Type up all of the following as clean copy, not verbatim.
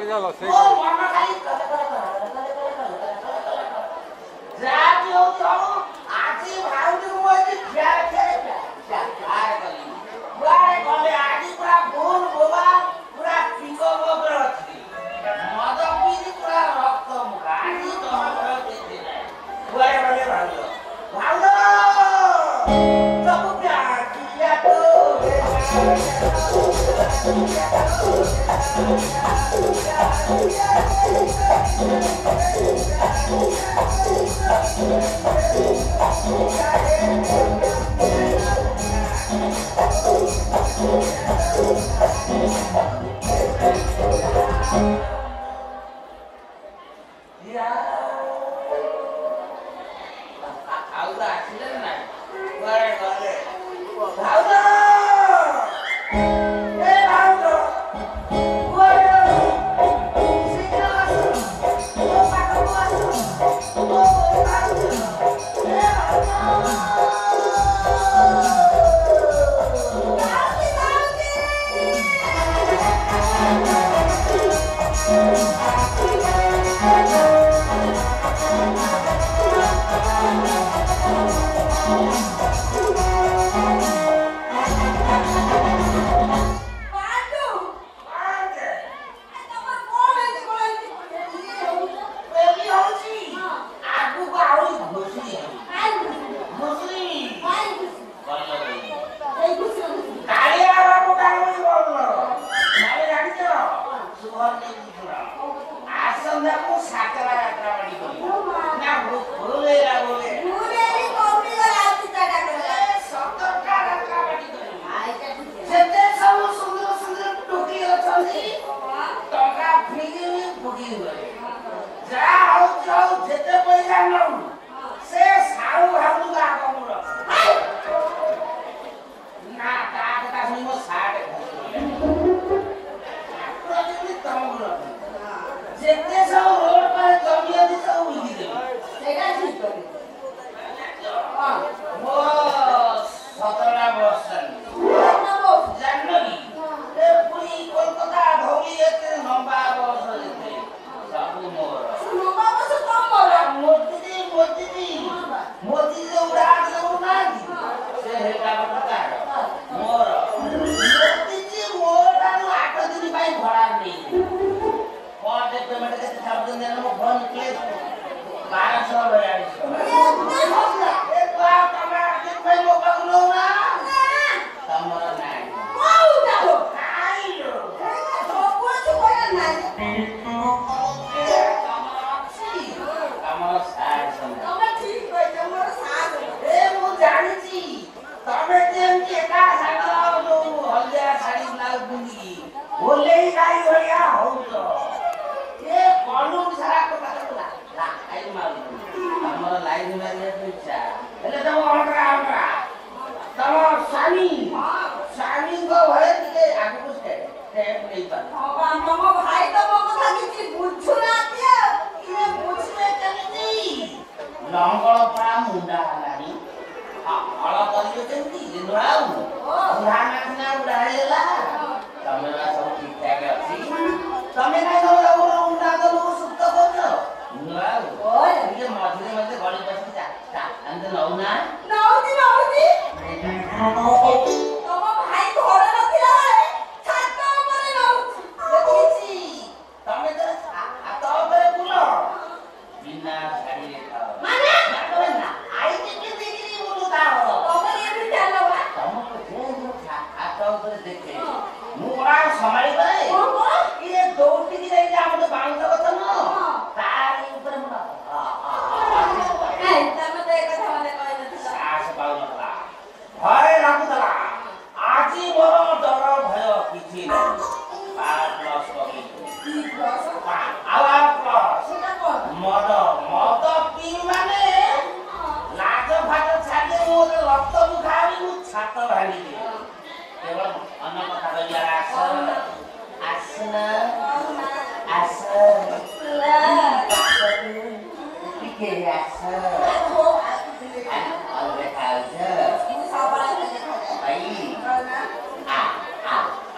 जाला से ओ मन खाली जाती हो तो आजी भाउजू मोजी क्या वारे कले आजी पूरा बोल बोबा पूरा पिको बोबर अछि मद पीरी पूरा रक्त मुखा आजी तो हमरा देते नाही वारे वारे भाउजू सब प्यार किया तो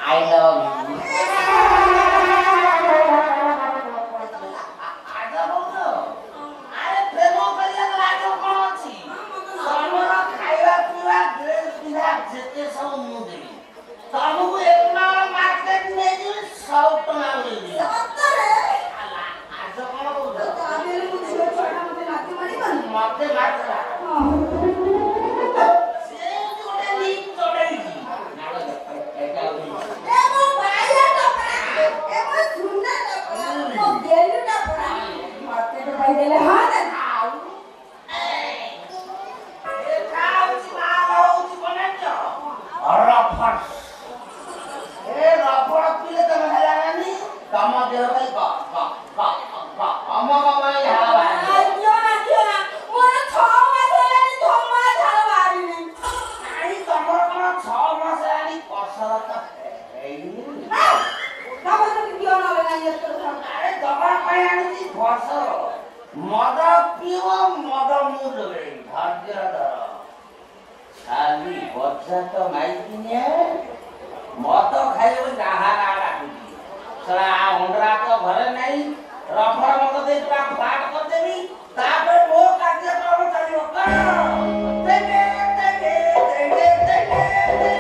I love you. କହିଦେଲେ ହଁ ନା मद पिव मद मुझे धैर्य धर खाली बच्चा तो माइकिने मद खाइले गाहा डाकुची सला अंडरा तो घरे नहीं रफड़ मद दे पूरा फाट कर देबी तापर मो कार्यक्रम चलियो देखे देखे देखे देखे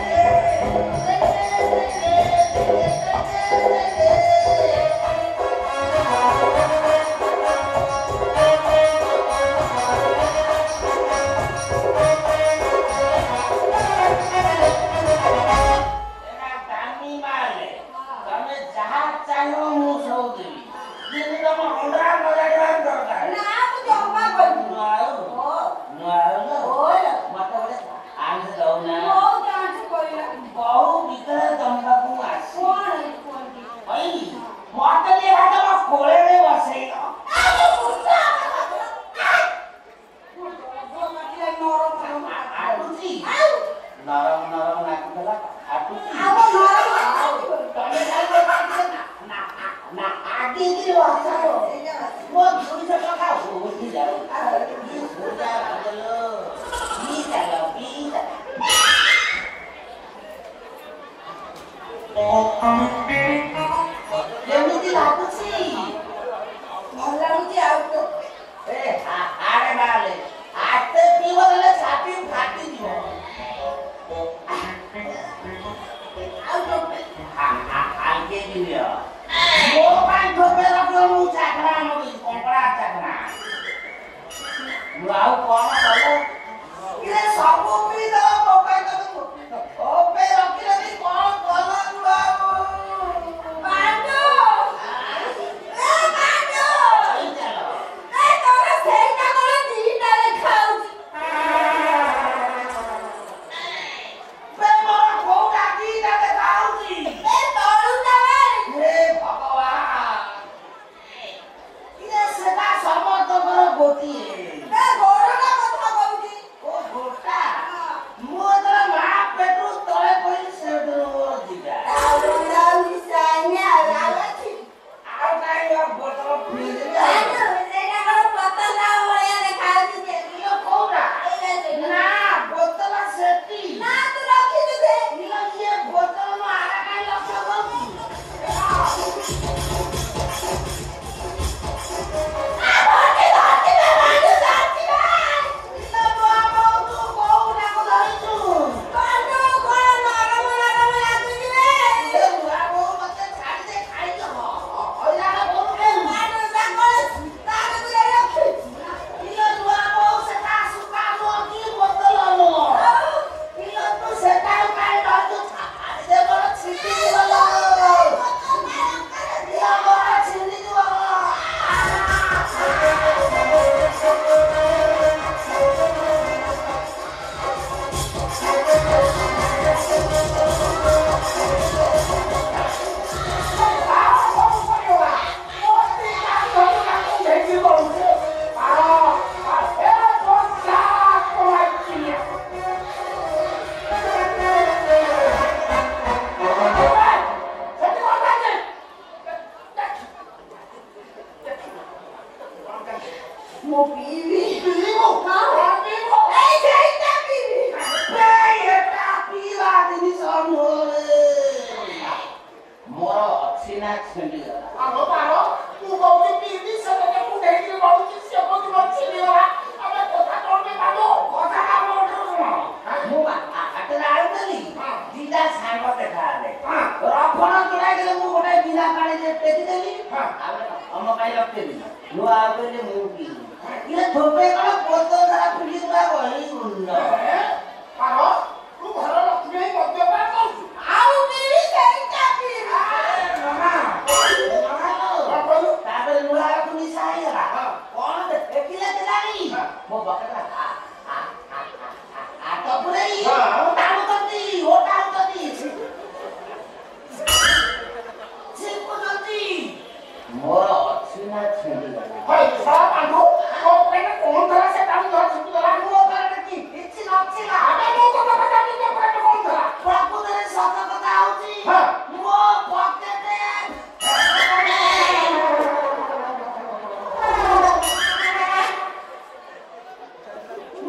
छेंदी गला भाई साला पांडु तो पहले कौन था से काम धर छुट्टी गला वो पर की इच्छी नचिला अबे मो को पता नहीं के पहले कौन था बापू तेरे सत कथा होची हां मो पॉकेट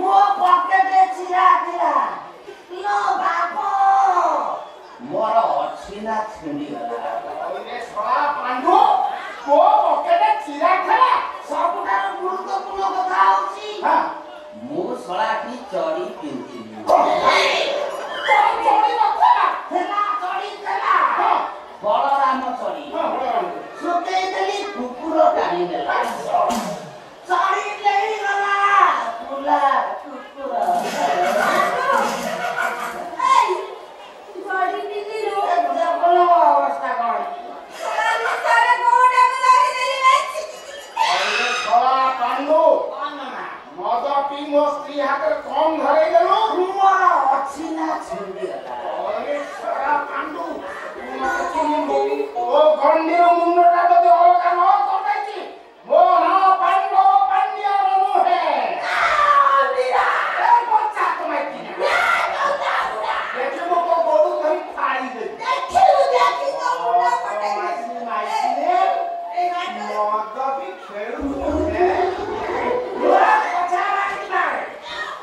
मो पॉकेट चिरा चिरा लो बापू मोर अच्छी ना छेंदी गला ओए साला पांडु तो पॉकेट चिरा खला सबुठार गुरुत्वपूर्ण कथा होची हां मो सळा की चोरी पिंती कौन चोरी नथला थेला चोरी थेला हां बलराम चोरी हां सुके देली कुकुर टाणी नेला चोरी लेई गला पुला कुकुर এই গাড়ি দিদিলো देखलो अवस्था कौन আমি সারা কোটা গাড়ি দিলি ओए साला पांडु कौन ना मद पी मो स्त्री हाथ कम धरे गेलो मोर अच्छी ना छेंदी गला ओए साला पांडु मते चिनिबो ओ गंडीर मुंडटा जदि अलगा न करदैछि मो ना पांडु पांड्या नु हे मीरा ए बच्चा तुम्हें किना देखि मो को गोडू धरि फाड़ी दे দেখিলু দেখি তো মুন্ডা ফটাই मासी मासी এই গাড়ি मद पी खेलु हे मोरा कथा राखी मारे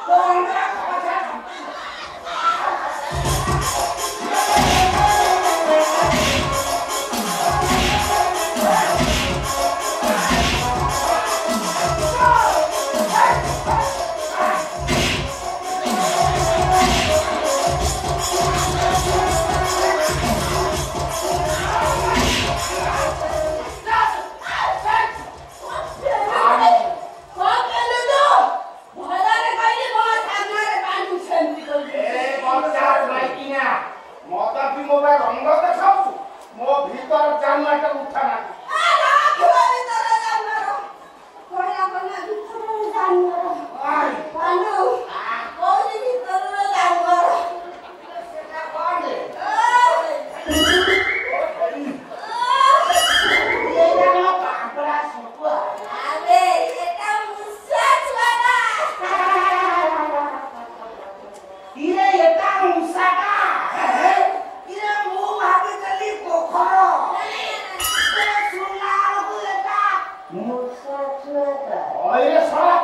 तो हमरा कथा ए बच्चा तुम्हें किना मद पी मो बा रंग देखाउ मो भीतर जानमाटा उठाना आई सेना कौन है ये जानो पापड़ा सुकुआ इरे एटा मुसाका इरे मु भाबी चली पोखरो ए सुनार को एटा मुसा छुएता ओए साला